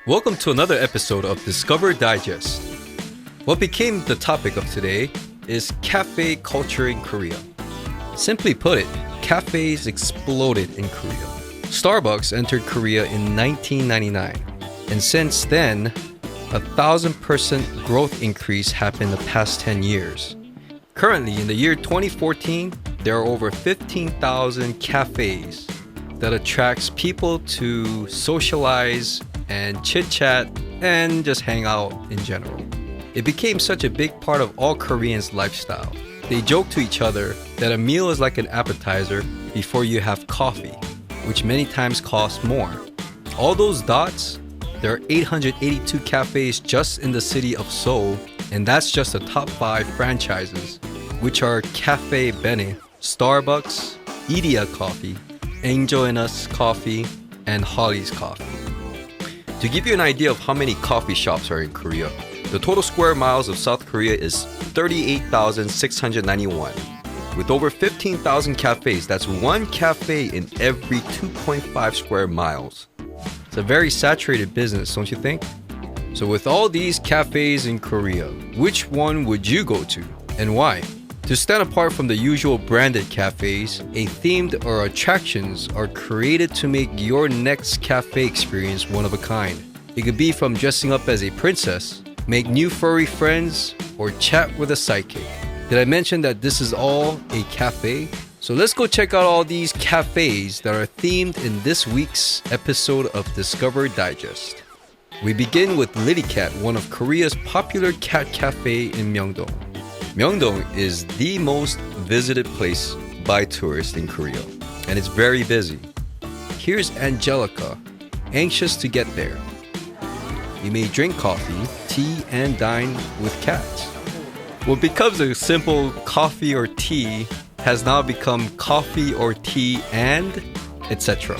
Welcome to another episode of Discover Digest. What became the topic of today is cafe culture in Korea. Simply put it, cafes exploded in Korea. Starbucks entered Korea in 1999, and since then, 1,000% growth increase happened in the past 10 years. Currently, in the year 2014, there are over 15,000 cafes that attracts people to socialize and chit-chat and just hang out in general. It became such a big part of all Koreans' lifestyle. They joke to each other that a meal is like an appetizer before you have coffee, which many times costs more. All those dots, there are 882 cafes just in the city of Seoul, and that's just the top 5 franchises, which are Cafe Bene, Starbucks, Idia Coffee, Angel and Us Coffee, and Holly's Coffee. To give you an idea of how many coffee shops are in Korea, the total square miles of South Korea is 38,691. With over 15,000 cafes, that's one cafe in every 2.5 square miles. It's a very saturated business, don't you think? So with all these cafes in Korea, which one would you go to and why? To stand apart from the usual branded cafes, a themed or attractions are created to make your next cafe experience one of a kind. It could be from dressing up as a princess, make new furry friends, or chat with a sidekick. Did I mention that this is all a cafe? So let's go check out all these cafes that are themed in this week's episode of Discover Digest. We begin with Litty Cat, one of Korea's popular cat cafe in Myeongdong. Myeongdong is the most visited place by tourists in Korea, and it's very busy. Here's Angelica, anxious to get there. You may drink coffee, tea, and dine with cats. What becomes a simple coffee or tea has now become coffee or tea and etc.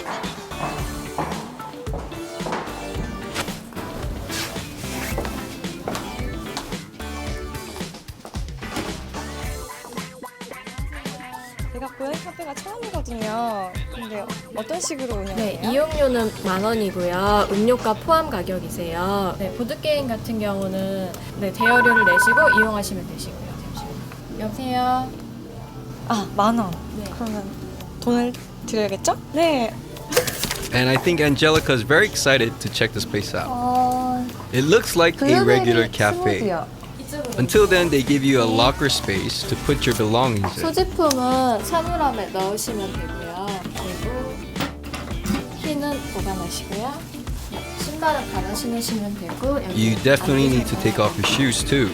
제가 고양이 카페가 처음이거든요. 근데 어떤 식으로 운영해요? 네, 이용료는 10,000원이고요. 음료가 포함 가격이세요. 네, 보드게임 같은 경우는 대여료를 내시고 이용하시면 되시고요. 잠시만요. 여보세요? 아, 10,000원. 네. 그러면 돈을 드려야겠죠? 네. And I think Angelica is very excited to check this place out. It looks like a regular cafe. 이쪽으로. Until then, they give you a locker space to put your belongings in. 소지품은 사물함에 넣으시면 되고요. 그리고 키는 보관하시고요. 신발은 갈아 신으시면 되고 You definitely need to take off your shoes too.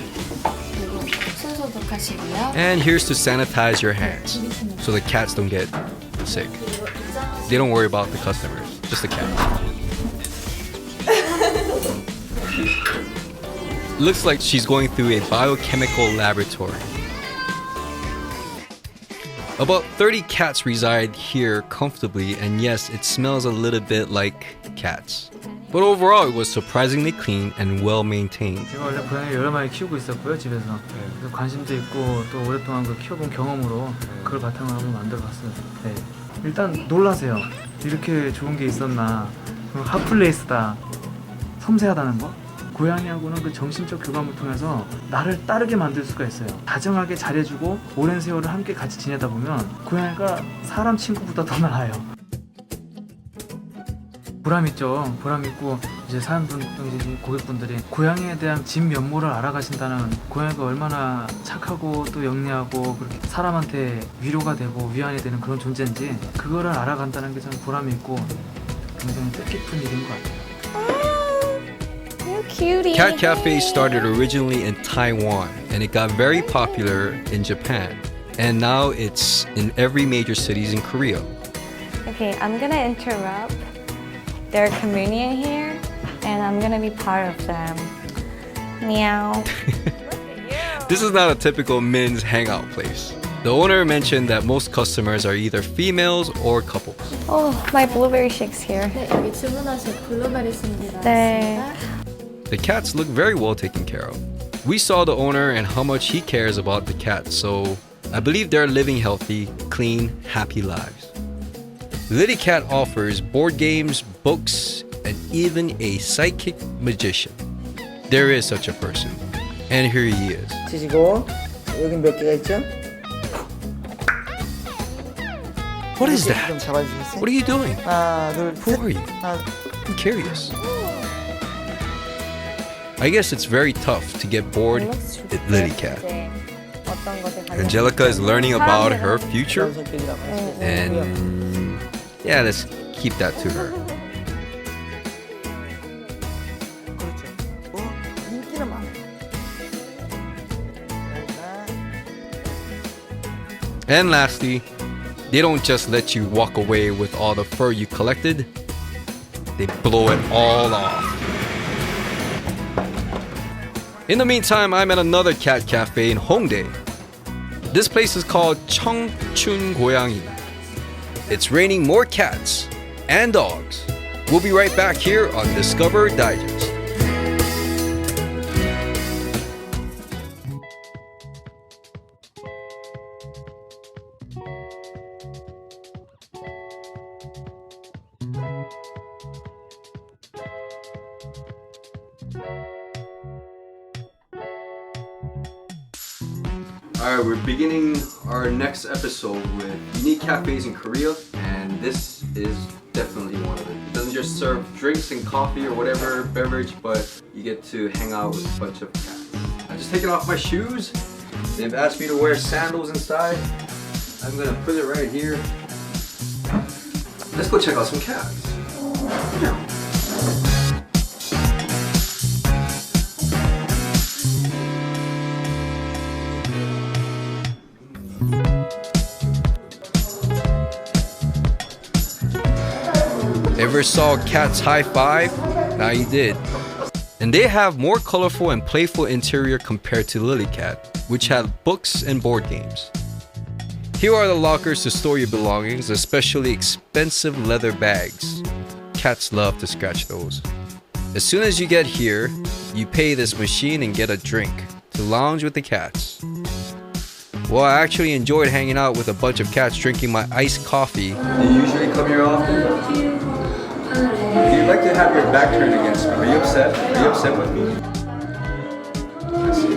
그리고 손 소독하시고요. And here's to sanitize your hands so the cats don't get sick. They don't worry about the customers, just the cat. Looks like she's going through a biochemical laboratory. About 30 cats reside here comfortably, and yes, it smells a little bit like cats. But overall, it was surprisingly clean and well maintained. 제가 원래 고양이 여러 마리 키우고 있었고요, 집에서. 그래서 관심도 있고 또 오랫동안 그 키워본 경험으로 그걸 바탕으로 한번 만들어봤어요. 네. 일단 놀라세요. 이렇게 좋은 게 있었나. 핫플레이스다. 섬세하다는 거. 고양이하고는 그 정신적 교감을 통해서 나를 따르게 만들 수가 있어요. 다정하게 잘해주고 오랜 세월을 함께 같이 지내다 보면 고양이가 사람 친구보다 더 나아요. 보람 있죠. 보람 있고 이제 사람분, 이제 고객분들이 고양이에 대한 진면모를 알아가신다는, 고양이가 얼마나 착하고 또 영리하고 그렇게 사람한테 위로가 되고 위안이 되는 그런 존재인지 그거를 알아간다는 게 참 보람이 있고 굉장히 뜻깊은 일인 것 같아요. cutie. Cat Cafe started originally in Taiwan, and it got very popular in Japan. And now it's in every major cities in Korea. Okay, I'm gonna interrupt their communion here, and I'm gonna be part of them. Meow. This is not a typical men's hangout place. The owner mentioned that most customers are either females or couples. Oh, my blueberry shake's here. 네, 여기 주문하신 블루베리 스무디 네. 나왔습니다. The cats look very well taken care of. We saw the owner and how much he cares about the cats, so I believe they're living healthy, clean, happy lives. Litty Cat offers board games, books, and even a psychic magician. There is such a person. And here he is. 치시고 여긴 몇 개가 있죠? What is 좀 that? 잡아주시겠어요? What are you doing? 하나 둘 Who 셋. are you? 하나, I'm curious. I guess it's very tough to get bored at Lilycat. 어떤 것에 관련 Angelica is learning about her future, 이런 성격이라고 하시면 되고요. and yeah, let's keep that to her. 그렇죠. 인기는 많아. And lastly, they don't just let you walk away with all the fur you collected, they blow it all off. In the meantime, I'm at another cat cafe in Hongdae. This place is called 청춘 고양이. It's raining more cats and dogs. We'll be right back here on Discover Digest. Alright, we're beginning our next episode with unique cafes in Korea, and this is definitely one of it. It doesn't just serve drinks and coffee or whatever beverage, but you get to hang out with a bunch of cats. I'm just taking off my shoes. They've asked me to wear sandals inside. I'm gonna put it right here. Let's go check out some cats. Yeah. Ever saw cats high five? Now you did. And they have more colorful and playful interior compared to Lilycat, which had books and board games. Here are the lockers to store your belongings, especially expensive leather bags. Cats love to scratch those. As soon as you get here, you pay this machine and get a drink to lounge with the cats. Well, I actually enjoyed hanging out with a bunch of cats drinking my iced coffee. Do you usually come here often? You'd like to have your back turned against me. Are you upset? Are you upset with me? I see.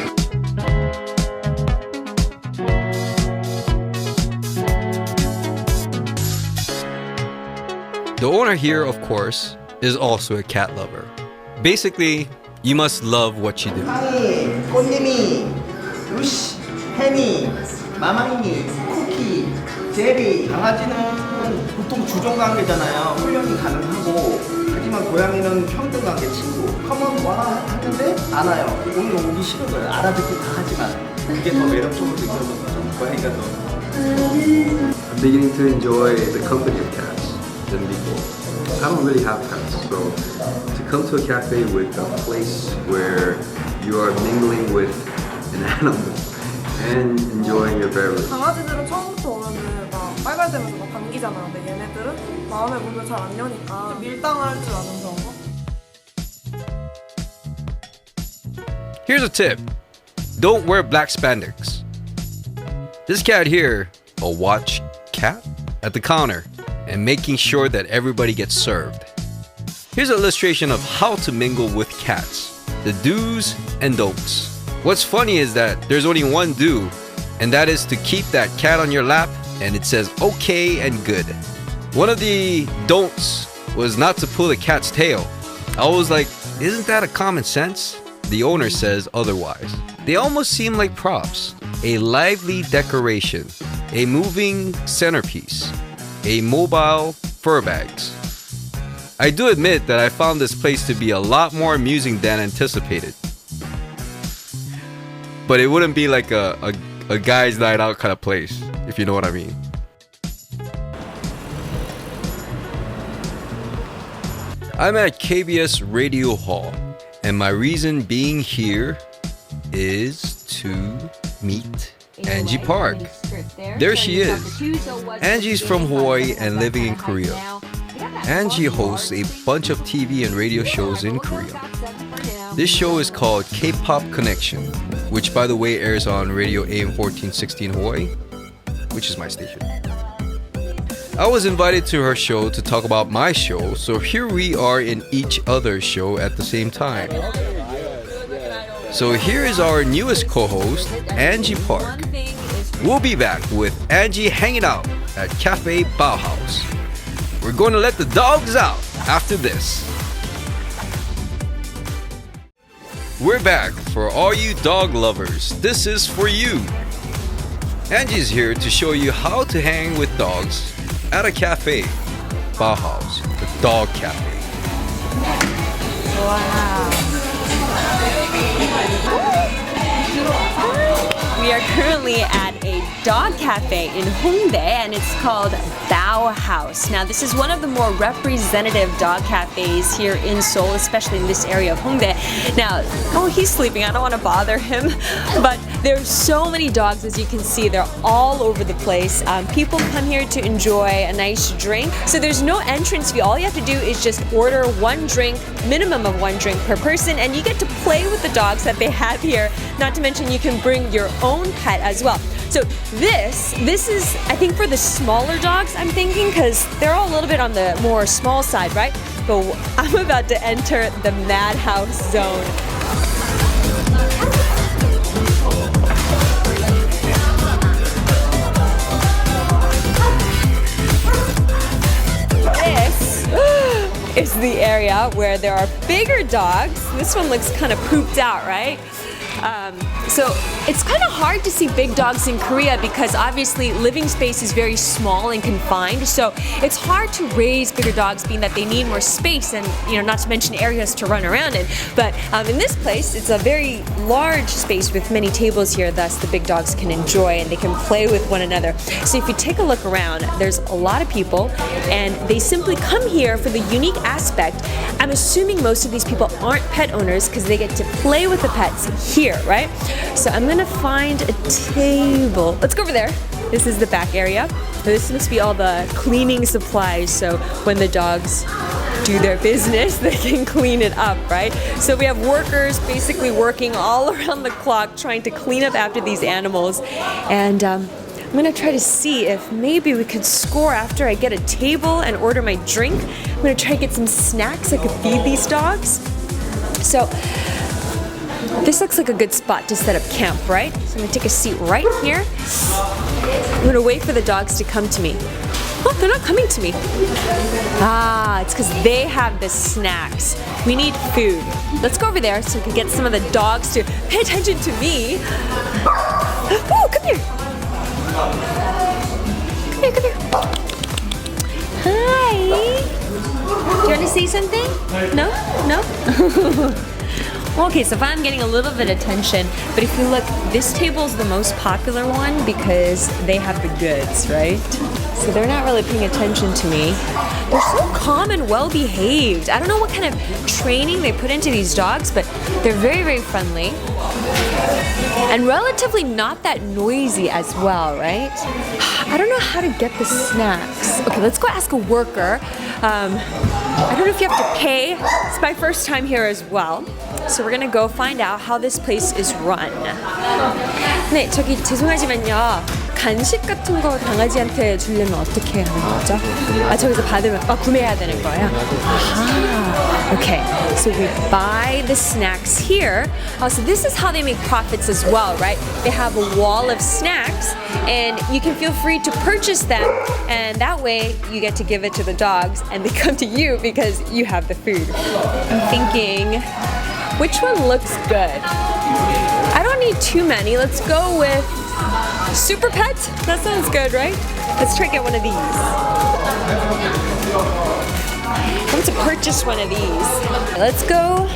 The owner here, of course, is also a cat lover. Basically, you must love what you do. 하니, 꽃님이, 루시, 해니, 마마니, 쿠키, 제리. 강아지는 보통 주종 관계잖아요. 훈련이 가능하고, 하지만 고양이는 평등 관계 친구. 커먼 와 하는데 안 와요. 오늘 오기 싫어요. 알아듣긴 다 하지만 그게 더 매력적으로 느껴져서 고양이가 더. I'm beginning to enjoy the company of cats than before. I don't really have cats, so to come to a cafe with a place where you are mingling with an animal and enjoying your beverage. 강아지들은 처음부터 오면은 막 빨갈대면서 막 반기잖아. 근데 얘네들은 마음의 문을 잘 안 여니까 밀당할 줄 아는 거. Here's a tip. Don't wear black spandex. This cat here, a watch cat at the counter and making sure that everybody gets served. Here's an illustration of how to mingle with cats. The do's and don'ts. What's funny is that there's only one do, and that is to keep that cat on your lap, and it says okay and good. One of the don'ts was not to pull the cat's tail. I was like, isn't that a common sense? The owner says otherwise. They almost seem like props. A lively decoration, a moving centerpiece, a mobile fur bags. I do admit that I found this place to be a lot more amusing than anticipated. But it wouldn't be like a guy's night out kind of place, if you know what I mean. I'm at KBS Radio Hall, and my reason being here is to meet Angie Park. There she is. Angie's from Hawaii and living in Korea. Angie hosts a bunch of TV and radio shows in Korea. This show is called K-Pop Connection, which by the way airs on Radio AM 1416 Hawaii, which is my station. I was invited to her show to talk about my show, so here we are in each other's show at the same time. So here is our newest co-host, Angie Park. We'll be back with Angie hanging out at Cafe Bauhaus. We're going to let the dogs out after this. We're back for all you dog lovers. This is for you. Angie's here to show you how to hang with dogs at a cafe. Bauhaus, the dog cafe. We are currently at a dog cafe in Hongdae and it's called Bauhaus. Now this is one of the more representative dog cafes here in Seoul, especially in this area of Hongdae. Now, oh, he's sleeping, I don't want to bother him, but there's so many dogs as you can see. They're all over the place. People come here to enjoy a nice drink. So there's no entrance fee. All you have to do is just order one drink, minimum of one drink per person, and you get to play with the dogs that they have here. Not to mention you can bring your own pet as well. So this is, I think, for the smaller dogs, I'm thinking, because they're all a little bit on the more small side, right? But I'm about to enter the madhouse zone. Is the area where there are bigger dogs. This one looks kind of pooped out, right? So it's kind of hard to see big dogs in Korea because obviously living space is very small and confined. So it's hard to raise bigger dogs, being that they need more space and, you know, not to mention areas to run around in. But in this place, it's a very large space with many tables here. Thus, the big dogs can enjoy and they can play with one another. So if you take a look around, there's a lot of people and they simply come here for the unique aspect. I'm assuming most of these people aren't pet owners because they get to play with the pets here, right? So I'm gonna find a table. Let's go over there. This is the back area. This must be all the cleaning supplies, so when the dogs do their business, they can clean it up, right? So we have workers basically working all around the clock trying to clean up after these animals. And I'm gonna try to see if maybe we could score after I get a table and order my drink. I'm gonna try to get some snacks I could feed these dogs. So this looks like a good spot to set up camp, right? So I'm gonna take a seat right here. I'm gonna wait for the dogs to come to me. Oh, they're not coming to me. Ah, it's because they have the snacks. We need food. Let's go over there so we can get some of the dogs to pay attention to me. Oh, come here. Come here, come here. Hi. Do you want to say something? No? No? Okay, so I'm getting a little bit of attention, but if you look, this table is the most popular one because they have the goods, right? So they're not really paying attention to me. They're so calm and well behaved. I don't know what kind of training they put into these dogs, but they're very, very friendly. And relatively not that noisy as well, right? I don't know how to get the snacks. Okay, let's go ask a worker. I don't know if you have to pay. It's my first time here as well. So we're gonna go find out how this place is run. 네, 저기 죄송하지만요. 간식 같은 거 강아지한테 주려면 어떻게 하는 거죠? 아, 저기서 받으면 구매해야 되는 거예요? Ah, okay. So we buy the snacks here. So this is how they make profits as well, right? They have a wall of snacks and you can feel free to purchase them and that way you get to give it to the dogs and they come to you because you have the food. I'm thinking, which one looks good? I don't need too many. Let's go with Super Pet? That sounds good, right? Let's try to get one of these. I want to purchase one of these. Let's go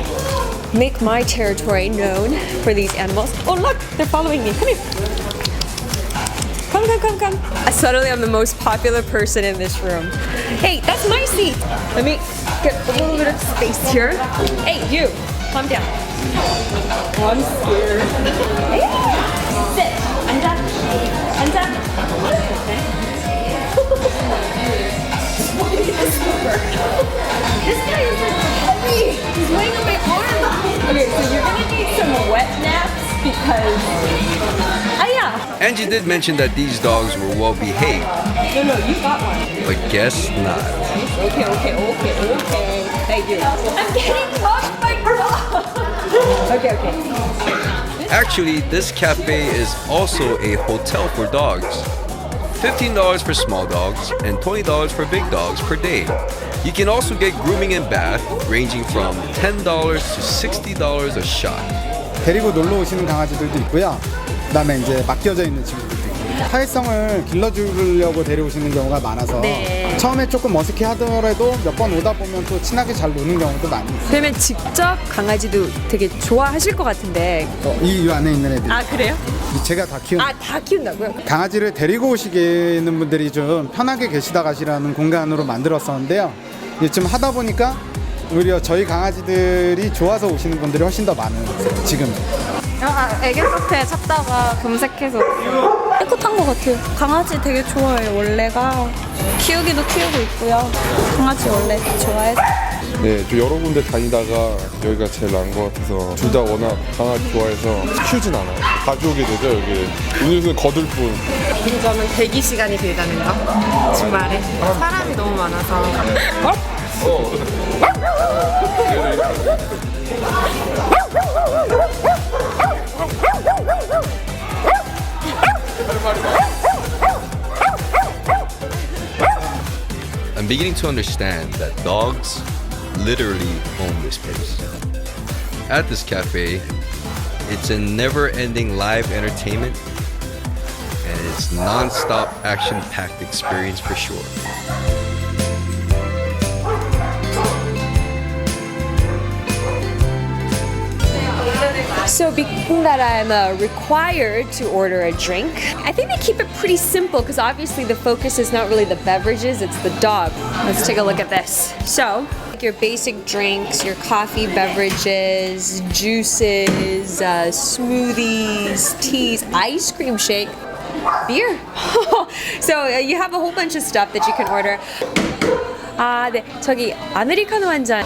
make my territory known for these animals. Oh look, they're following me. Come here. Come, come, come, come. Suddenly I'm the most popular person in this room. Hey, that's my seat. Let me get a little bit of space here. Hey, you, calm down. Oh, I'm scared. Hey, sit. 앉아. 앉아. This guy is like heavy. He's weighing on my arm. Okay, so you're gonna need some wet naps because. Ah, yeah. Angie did mention that these dogs were well behaved. No, you got one. But guess not. Okay. Thank you. I'm getting touched by dogs. Okay. Actually, this cafe is also a hotel for dogs. $15 for small dogs and $20 for big dogs per day. You can also get grooming and bath ranging from $10 to $60 a shot. 데리고 놀러 오시는 강아지들도 있고요. 그다음에 이제 맡겨져 있는 친구들도 있고. 사회성을 길러주려고 데려오시는 경우가 많아서 처음에 조금 어색해 하더라도 몇 번 오다 보면 또 친하게 잘 노는 경우도 많이 있어요. 그러면 직접 강아지도 되게 좋아하실 것 같은데. 이 안에 있는 애들. 아, 그래요? 제가 다 키우는. 다 키운다고요? 강아지를 데리고 오시는 분들이 좀 편하게 계시다 가시라는 공간으로 만들었었는데요. 지금 하다 보니까 오히려 저희 강아지들이 좋아서 오시는 분들이 훨씬 더 많은 지금. 애견 카페 찾다가 검색해서 깨끗한 것 같아요. 강아지 되게 좋아해요. 원래가 키우기도 키우고 있고요. 강아지 원래 좋아해서. 네, 좀 여러 군데 다니다가 여기가 제일 나은 것 같아서 둘 다 워낙 강아지 좋아해서 키우진 않아요. 자주 오게 되죠, 여기. 음료수는 거들 뿐. 긴 점은 대기 시간이 길다는 거. 주말에 사람이 너무 많아서. I'm beginning to understand that dogs literally own this place. At this cafe, it's a never-ending live entertainment and it's non-stop action-packed experience for sure. So being that I'm required to order a drink, I think they keep it pretty simple because obviously the focus is not really the beverages, it's the dog. Let's take a look at this. So, your basic drinks, your coffee, beverages, juices, smoothies, teas, ice cream shake, beer. So you have a whole bunch of stuff that you can order. 네, 저기 아메리카노 한 잔.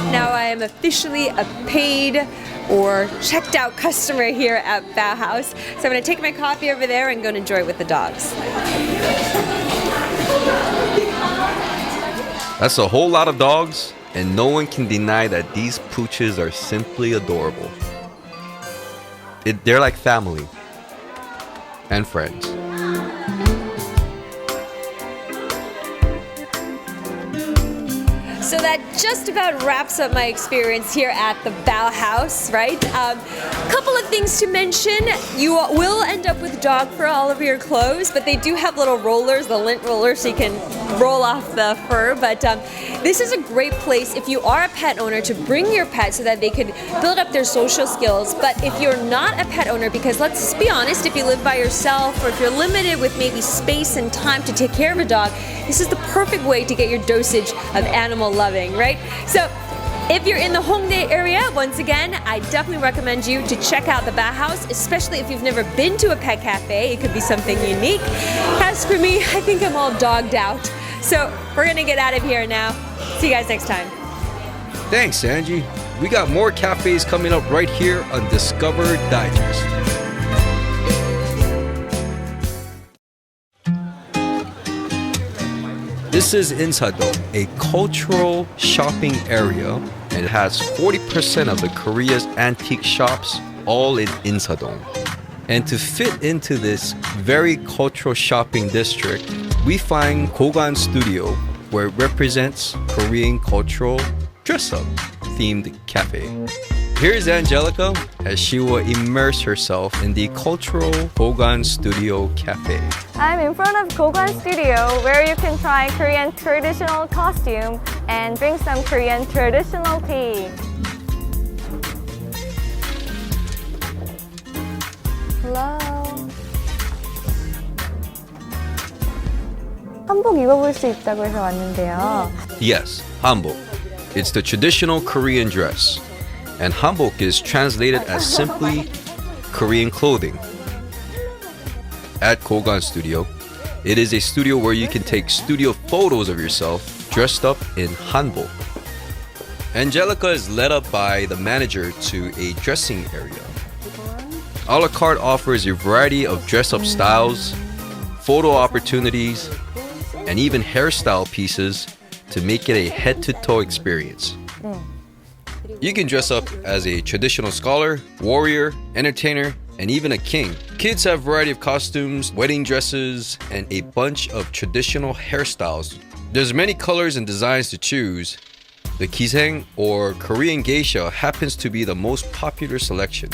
Now I am officially a paid or checked out customer here at Bauhaus. So I'm going to take my coffee over there and go and enjoy it with the dogs. That's a whole lot of dogs, and no one can deny that these pooches are simply adorable. They're like family and friends. So that just about wraps up my experience here at the Bauhaus, right? Couple of things to mention. You will end up with dog fur all over your clothes, but they do have little rollers, the lint rollers, so you can roll off the fur. But this is a great place if you are a pet owner to bring your pet so that they could build up their social skills. But if you're not a pet owner, because let's be honest, if you live by yourself or if you're limited with maybe space and time to take care of a dog, this is the perfect way to get your dosage of animal loving, right? So if you're in the Hongdae area, once again, I definitely recommend you to check out the Bauhaus, especially if you've never been to a pet cafe. It could be something unique. As for me, I think I'm all dogged out. So we're gonna get out of here now. See you guys next time. Thanks, Angie. We got more cafes coming up right here on Discover Digest. This is Insadong, a cultural shopping area, and it has 40% of the Korea's antique shops all in Insadong. And to fit into this very cultural shopping district, we find Cobo Studio, where it represents Korean cultural dress-up themed cafe. Here's Angelica as she will immerse herself in the cultural Cobo Studio cafe. I'm in front of Cobo Studio where you can try Korean traditional costume and drink some Korean traditional tea. Hello. 한복 입어볼 수 있다고 해서 왔는데요. Yes, hanbok. It's the traditional Korean dress. And hanbok is translated as simply Korean clothing. At Cobo Studio, it is a studio where you can take studio photos of yourself dressed up in hanbok. Angelica is led up by the manager to a dressing area. A la carte offers a variety of dress-up styles, photo opportunities, and even hairstyle pieces to make it a head-to-toe experience. You can dress up as a traditional scholar, warrior, entertainer, and even a king. Kids have a variety of costumes, wedding dresses, and a bunch of traditional hairstyles. There's many colors and designs to choose. The Kiseng or Korean geisha happens to be the most popular selection.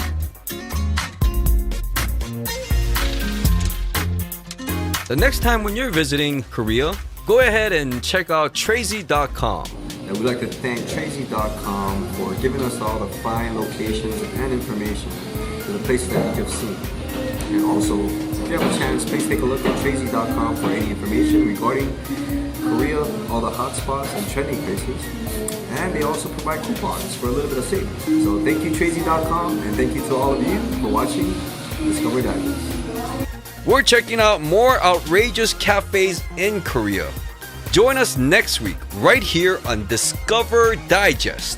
The next time when you're visiting Korea, go ahead and check out Tracy.com. And we'd like to thank Tracy.com for giving us all the fine locations and information to the places that you've seen. And also, if you have a chance, please take a look at Tracy.com for any information regarding Korea, all the hot spots and trending places. And they also provide coupons for a little bit of savings. So thank you Tracy.com, and thank you to all of you for watching Discover Digest. We're checking out more outrageous cafes in Korea. Join us next week right here on Discover Digest.